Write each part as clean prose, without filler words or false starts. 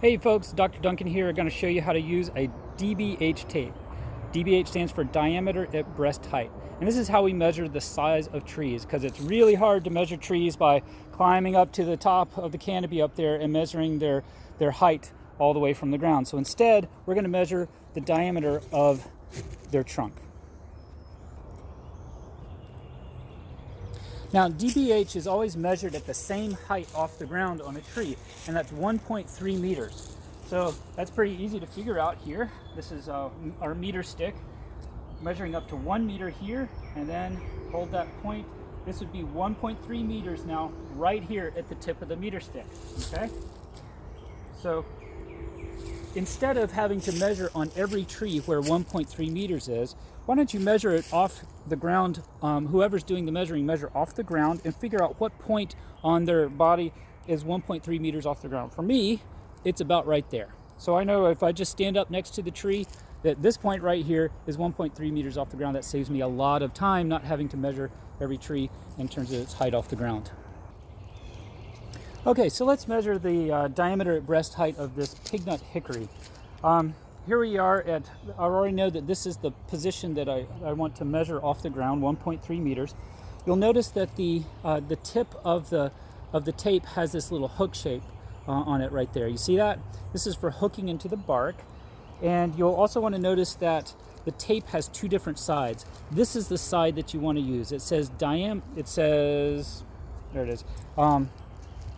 Hey folks, Dr. Duncan here. I'm going to show you how to use a DBH tape. DBH stands for diameter at breast height. And this is how we measure the size of trees, because it's really hard to measure trees by climbing up to the top of the canopy up there and measuring their height all the way from the ground. So instead, we're going to measure the diameter of their trunk. Now, DBH is always measured at the same height off the ground on a tree, and that's 1.3 meters. So that's pretty easy to figure out here. This is our meter stick, measuring up to 1 meter here, and then hold that point. This would be 1.3 meters now, right here at the tip of the meter stick, okay? So instead of having to measure on every tree where 1.3 meters is, why don't you measure it off the ground? Whoever's doing the measuring, measure off the ground and figure out what point on their body is 1.3 meters off the ground. For me, it's about right there. So I know if I just stand up next to the tree, that this point right here is 1.3 meters off the ground. That saves me a lot of time not having to measure every tree in terms of its height off the ground. Okay, so let's measure the diameter at breast height of this pignut hickory. Here we are at, I already know that this is the position that I want to measure off the ground, 1.3 meters. You'll notice that the tip of the tape has this little hook shape on it right there. You see that? This is for hooking into the bark. And you'll also want to notice that the tape has two different sides. This is the side that you want to use. It says there it is.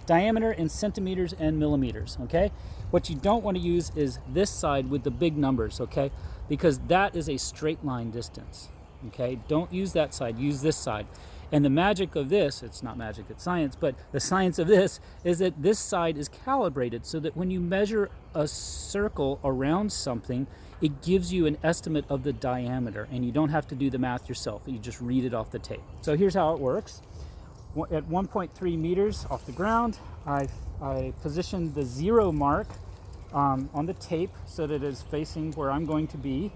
Diameter in centimeters and millimeters, okay? What you don't want to use is this side with the big numbers, okay? Because that is a straight line distance, okay? Don't use that side, use this side. And the magic of this, it's not magic, it's science, but the science of this is that this side is calibrated so that when you measure a circle around something, it gives you an estimate of the diameter, and you don't have to do the math yourself. You just read it off the tape. So here's how it works. At 1.3 meters off the ground, I positioned the 0 mark on the tape so that it is facing where I'm going to be,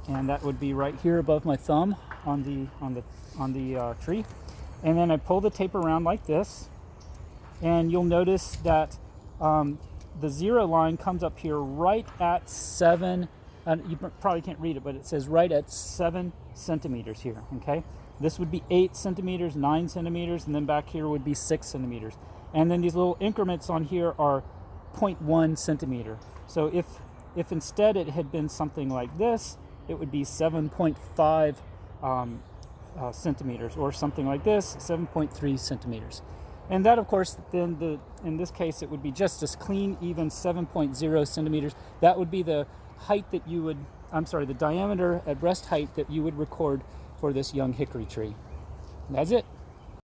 and that would be right here above my thumb on the tree. And then I pull the tape around like this, and you'll notice that the 0 line comes up here right at 7. You probably can't read it, but it says right at 7 centimeters here. Okay. This would be 8 centimeters, 9 centimeters, and then back here would be 6 centimeters. And then these little increments on here are 0.1 centimeter. So if instead it had been something like this, it would be 7.5 centimeters, or something like this, 7.3 centimeters. And that, of course, then in this case, it would be just as clean, even 7.0 centimeters. That would be the height that you would, the diameter at breast height that you would record for this young hickory tree. That's it.